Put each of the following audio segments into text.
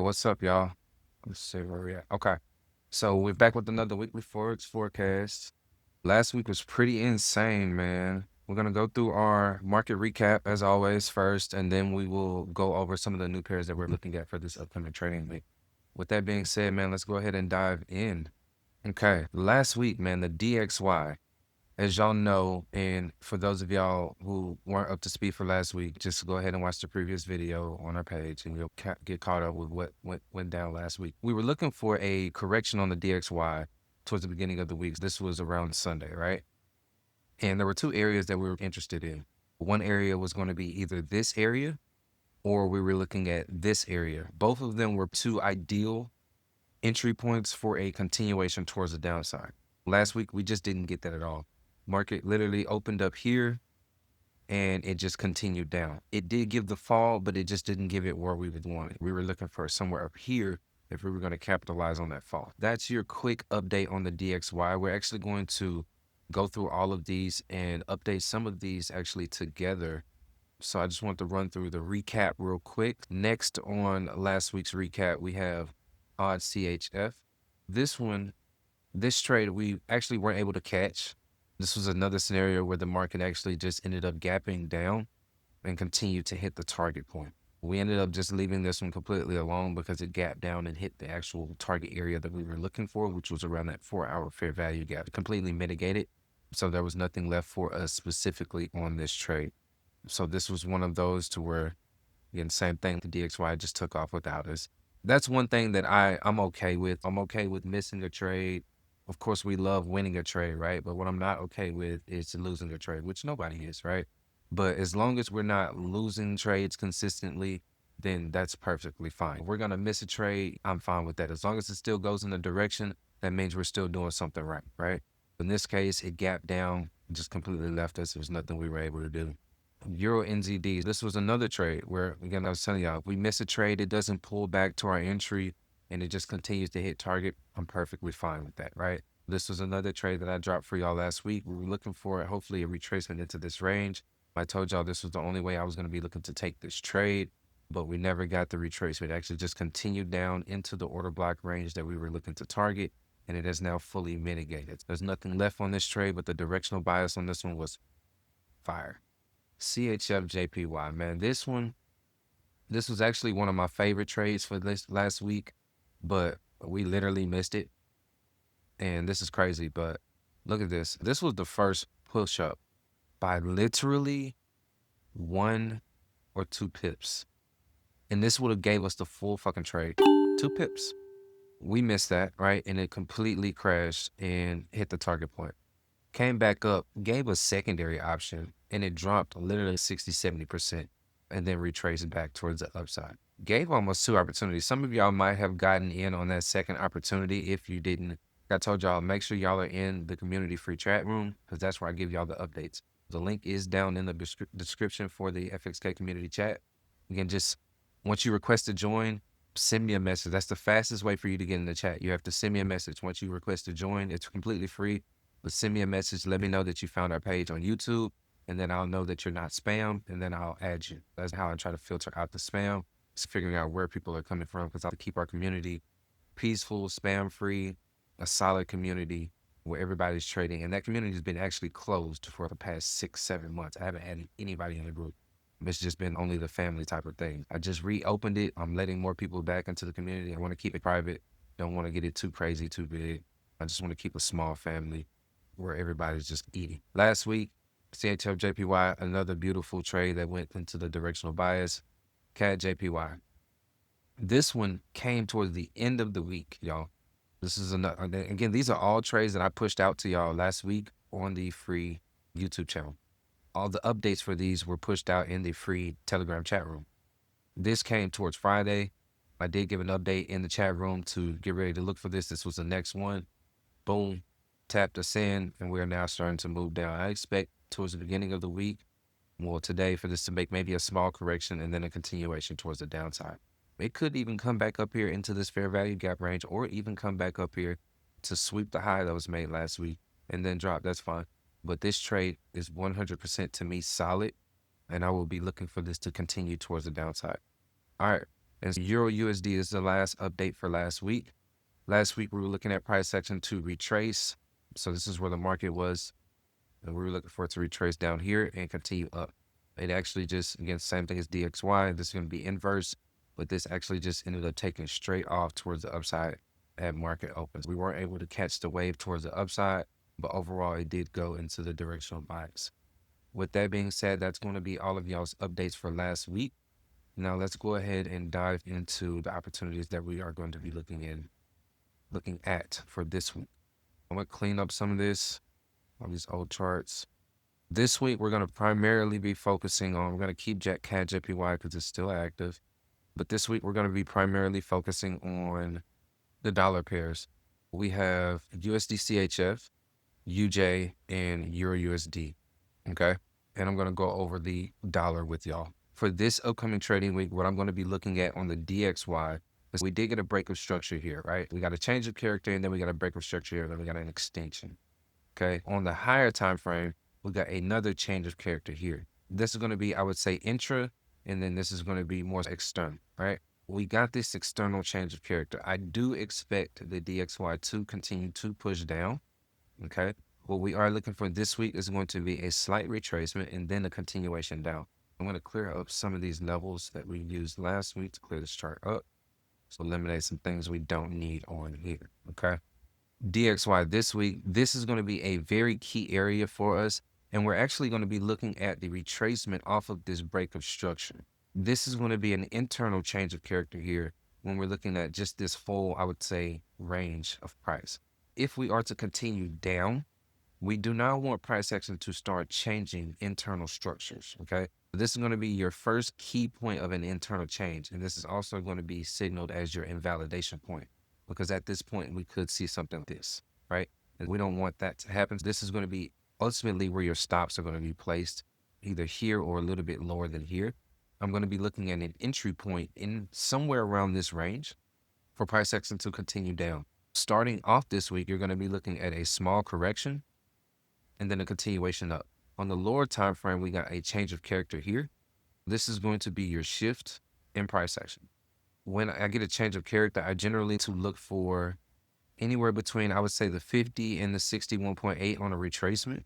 What's up, y'all? Let's see where we at. Okay. So we're back with another weekly Forex forecast. Last week was pretty insane, man. We're going to go through our market recap as always first, and then we will go over some of the new pairs that we're looking at for this upcoming trading week. With that being said, man, let's go ahead and dive in. Okay. Last week, man, the DXY. As y'all know, and for those of y'all who weren't up to speed for last week, just go ahead and watch the previous video on our page and you'll get caught up with what went down last week. We were looking for a correction on the DXY towards the beginning of the week. This was around Sunday, right? And there were two areas that we were interested in. One area was going to be either this area or we were looking at this area. Both of them were two ideal entry points for a continuation towards the downside. Last week, we just didn't get that at all. Market literally opened up here and it just continued down. It did give the fall, but it just didn't give it where we would want it. We were looking for somewhere up here if we were going to capitalize on that fall. That's your quick update on the DXY. We're actually going to go through all of these and update some of these actually together. So I just want to run through the recap real quick. Next on last week's recap, we have odd CHF. This trade, we actually weren't able to catch. This was another scenario where the market actually just ended up gapping down and continued to hit the target point. We ended up just leaving this one completely alone because it gapped down and hit the actual target area that we were looking for, which was around that 4-hour fair value gap. Completely mitigated. So there was nothing left for us specifically on this trade. So this was one of those to where, again, same thing, the DXY just took off without us. That's one thing that I'm okay with. I'm okay with missing a trade. Of course, we love winning a trade, right? But what I'm not okay with is losing a trade, which nobody is, right? But as long as we're not losing trades consistently, then that's perfectly fine. If we're going to miss a trade, I'm fine with that. As long as it still goes in the direction, that means we're still doing something right, right? In this case, it gapped down, just completely left us. There's nothing we were able to do. Euro NZD, this was another trade where, again, I was telling y'all, if we miss a trade, it doesn't pull back to our entry and it just continues to hit target. I'm perfectly fine with that, right? This was another trade that I dropped for y'all last week. We were looking for, hopefully, a retracement into this range. I told y'all this was the only way I was going to be looking to take this trade, but we never got the retracement. It actually just continued down into the order block range that we were looking to target, and it has now fully mitigated. There's nothing left on this trade, but the directional bias on this one was fire. CHF JPY, man, this was actually one of my favorite trades for this last week, but we literally missed it. And this is crazy, but look at this. This was the first push up by literally 1 or 2 pips. And this would have gave us the full fucking trade. 2 pips. We missed that, right? And it completely crashed and hit the target point. Came back up, gave a secondary option, and it dropped literally 60-70% and then retraced back towards the upside. Gave almost 2 opportunities. Some of y'all might have gotten in on that second opportunity. If you didn't, I told y'all, make sure y'all are in the community free chat room because that's where I give y'all the updates. The link is down in the description for the FXK community chat. Again, just once you request to join, send me a message. That's the fastest way for you to get in the chat. You have to send me a message. Once you request to join, it's completely free. But send me a message. Let me know that you found our page on YouTube, and then I'll know that you're not spam, and then I'll add you. That's how I try to filter out the spam. It's figuring out where people are coming from because I have to keep our community peaceful, spam-free, a solid community where everybody's trading. And that community has been actually closed for the past 6-7 months. I haven't added anybody in the group. It's just been only the family type of thing. I just reopened it. I'm letting more people back into the community. I want to keep it private. Don't want to get it too crazy, too big. I just want to keep a small family where everybody's just eating. Last week, CHF JPY, another beautiful trade that went into the directional bias. CADJPY. This one came towards the end of the week, y'all. This is another, again, these are all trades that I pushed out to y'all last week on the free YouTube channel. All the updates for these were pushed out in the free Telegram chat room. This came towards Friday. I did give an update in the chat room to get ready to look for this. This was the next one. Boom, tapped us in, and we're now starting to move down. I expect towards the beginning of the week, well, today, for this to make maybe a small correction and then a continuation towards the downside. It could even come back up here into this fair value gap range, or even come back up here to sweep the high that was made last week and then drop. That's fine. But this trade is 100% to me solid, and I will be looking for this to continue towards the downside. All right, And Euro USD is the last update for last week. Last week, we were looking at price action to retrace. So this is where the market was. And we were looking for it to retrace down here and continue up. It actually just, again, same thing as DXY. This is going to be inverse, but this actually just ended up taking straight off towards the upside at market opens. We weren't able to catch the wave towards the upside, but overall, it did go into the directional bias. With that being said, that's going to be all of y'all's updates for last week. Now let's go ahead and dive into the opportunities that we are going to be looking at for this week. I'm going to clean up some of this, all these old charts. This week, we're going to primarily be focusing on, we're going to keep CADJPY because it's still active. But this week, we're going to be primarily focusing on the dollar pairs. We have USDCHF, UJ, and EURUSD. Okay. And I'm going to go over the dollar with y'all. For this upcoming trading week, what I'm going to be looking at on the DXY is we did get a break of structure here, right? We got a change of character, and then we got a break of structure here, and then we got an extension. Okay. On the higher time frame, we got another change of character here. This is going to be, I would say, intra, and then this is going to be more external, right? We got this external change of character. I do expect the DXY to continue to push down, okay? What we are looking for this week is going to be a slight retracement and then a continuation down. I'm going to clear up some of these levels that we used last week to clear this chart up. So eliminate some things we don't need on here, okay? DXY this week, this is going to be a very key area for us. And we're actually going to be looking at the retracement off of this break of structure. This is going to be an internal change of character here when we're looking at just this full, I would say, range of price. If we are to continue down, we do not want price action to start changing internal structures, okay? This is going to be your first key point of an internal change. And this is also going to be signaled as your invalidation point, because at this point, we could see something like this, right? And we don't want that to happen. This is going to be ultimately where your stops are going to be placed, either here or a little bit lower than here. I'm going to be looking at an entry point in somewhere around this range for price action to continue down. Starting off this week, you're going to be looking at a small correction and then a continuation up. On the lower time frame, we got a change of character here. This is going to be your shift in price action. When I get a change of character, I generally to look for anywhere between, I would say, the 50 and the 61.8 on a retracement.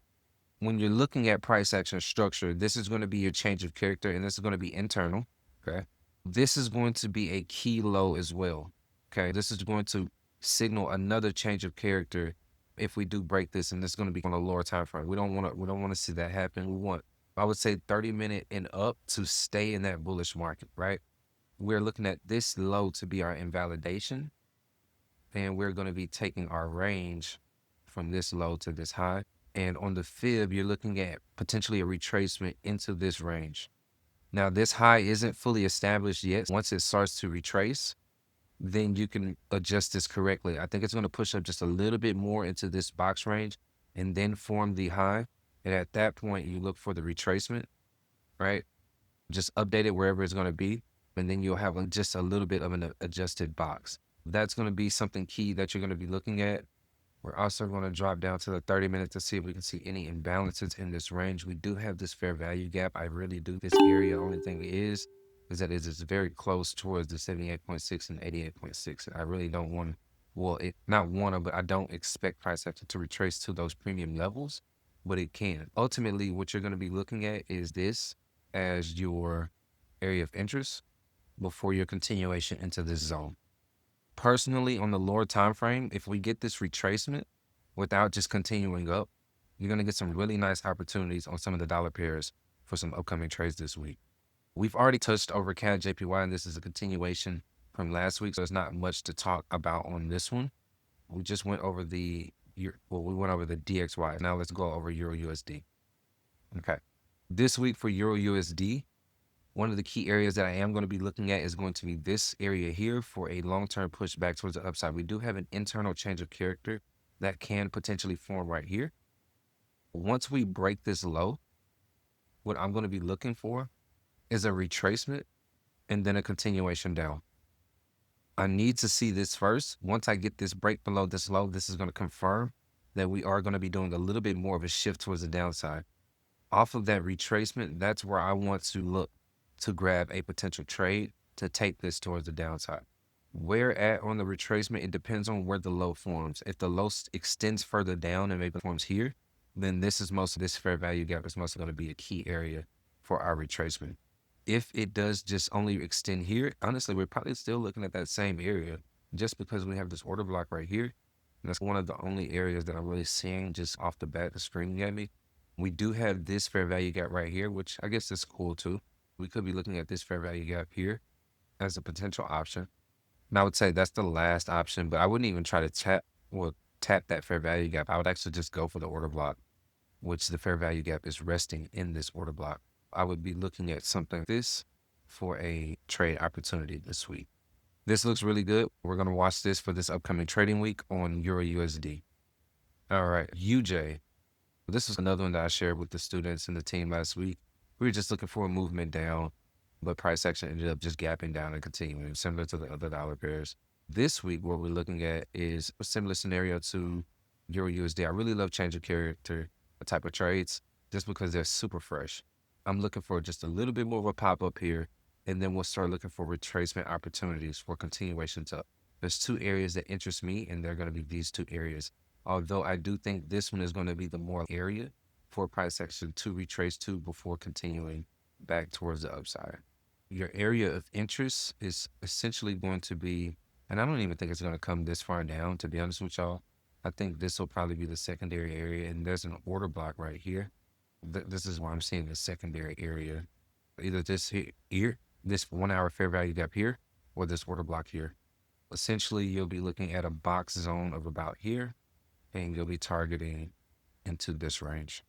When you're looking at price action structure, this is going to be your change of character, and this is going to be internal, okay? This is going to be a key low as well, okay? This is going to signal another change of character if we do break this, and this is going to be on a lower time frame. We don't want to see that happen. We want, I would say, 30-minute and up to stay in that bullish market, right? We're looking at this low to be our invalidation, and we're going to be taking our range from this low to this high. And on the fib, you're looking at potentially a retracement into this range. Now, this high isn't fully established yet. Once it starts to retrace, then you can adjust this correctly. I think it's going to push up just a little bit more into this box range and then form the high. And at that point, you look for the retracement, right? Just update it wherever it's going to be. And then you'll have just a little bit of an adjusted box. That's going to be something key that you're going to be looking at. We're also going to drop down to the 30-minute to see if we can see any imbalances in this range. We do have this fair value gap. I really do. This area, only thing is that it is very close towards the 78.6 and 88.6. I really don't want, but I don't expect price action to retrace to those premium levels, but it can. Ultimately, what you're going to be looking at is this as your area of interest before your continuation into this zone. Personally, on the lower time frame, if we get this retracement without just continuing up, you're going to get some really nice opportunities on some of the dollar pairs for some upcoming trades this week. We've already touched over CADJPY, and this is a continuation from last week, so there's not much to talk about on this one. We just went over the DXY. Now let's go over EURUSD. Okay. This week for EURUSD, one of the key areas that I am going to be looking at is going to be this area here for a long-term push back towards the upside. We do have an internal change of character that can potentially form right here. Once we break this low, what I'm going to be looking for is a retracement and then a continuation down. I need to see this first. Once I get this break below this low, this is going to confirm that we are going to be doing a little bit more of a shift towards the downside. Off of that retracement, that's where I want to look to grab a potential trade. to take this towards the downside. Where at on the retracement, it depends on where the low forms. If the low extends further down and maybe forms here, then this fair value gap is mostly going to be a key area for our retracement. If it does just only extend here, honestly, we're probably still looking at that same area just because we have this order block right here. And that's one of the only areas that I'm really seeing just off the bat that's screaming at me. We do have this fair value gap right here, which I guess is cool too. We could be looking at this fair value gap here as a potential option. And I would say that's the last option, but I wouldn't even try to tap that fair value gap. I would actually just go for the order block, which the fair value gap is resting in this order block. I would be looking at something like this for a trade opportunity this week. This looks really good. We're going to watch this for this upcoming trading week on EURUSD. All right, UJ. This is another one that I shared with the students and the team last week. We were just looking for a movement down, but price action ended up just gapping down and continuing, similar to the other dollar pairs. This week, what we're looking at is a similar scenario to EURUSD. I really love change of character type of trades just because they're super fresh. I'm looking for just a little bit more of a pop-up here, and then we'll start looking for retracement opportunities for continuations up. There's two areas that interest me, and they're going to be these two areas. Although I do think this one is going to be the more area for price action to retrace to before continuing back towards the upside. Your area of interest is essentially going to be, and I don't even think it's going to come this far down, to be honest with y'all. I think this will probably be the secondary area, and there's an order block right here. This is why I'm seeing the secondary area. Either this here, this 1 hour fair value gap here, or this order block here. Essentially, you'll be looking at a box zone of about here, and you'll be targeting into this range.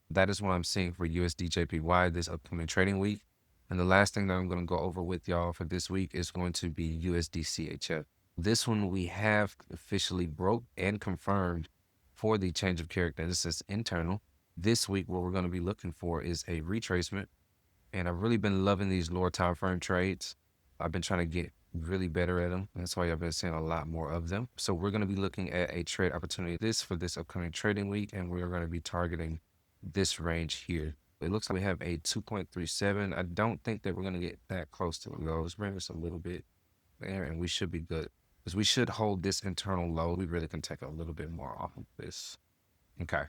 That is what I'm seeing for USDJPY this upcoming trading week. And the last thing that I'm going to go over with y'all for this week is going to be USDCHF. This one we have officially broke and confirmed for the change of character. This is internal. This week, what we're going to be looking for is a retracement. And I've really been loving these lower time frame trades. I've been trying to get really better at them. That's why I've been seeing a lot more of them. So we're going to be looking at a trade opportunity for this upcoming trading week, and we're going to be targeting this range here. It looks like we have a 2.37. I don't think that we're going to get that close to it. Let's bring this a little bit there, and we should be good. Because we should hold this internal low. We really can take a little bit more off of this. Okay.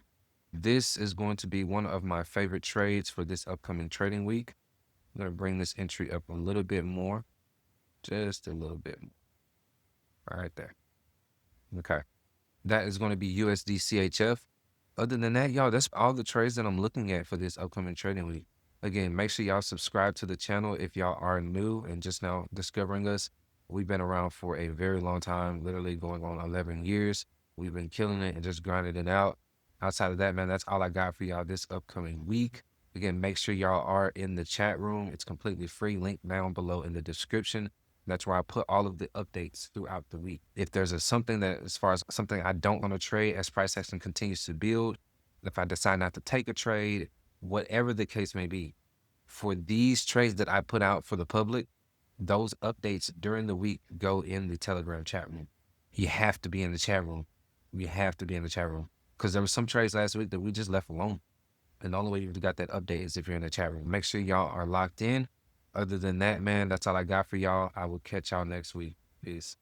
This is going to be one of my favorite trades for this upcoming trading week. I'm going to bring this entry up a little bit more. Just a little bit more. Right there. Okay. That is going to be USDCHF. Other than that, y'all, that's all the trades that I'm looking at for this upcoming trading week. Again, make sure y'all subscribe to the channel if y'all are new and just now discovering us. We've been around for a very long time, literally going on 11 years. We've been killing it and just grinding it out. Outside of that, man, that's all I got for y'all this upcoming week. Again, make sure y'all are in the chat room. It's completely free. Link down below in the description. That's where I put all of the updates throughout the week. If there's something that, as far as something I don't want to trade as price action continues to build, if I decide not to take a trade, whatever the case may be, for these trades that I put out for the public, those updates during the week go in the Telegram chat room. You have to be in the chat room. You have to be in the chat room. Because there were some trades last week that we just left alone. And the only way you got that update is if you're in the chat room. Make sure y'all are locked in. Other than that, man, that's all I got for y'all. I will catch y'all next week. Peace.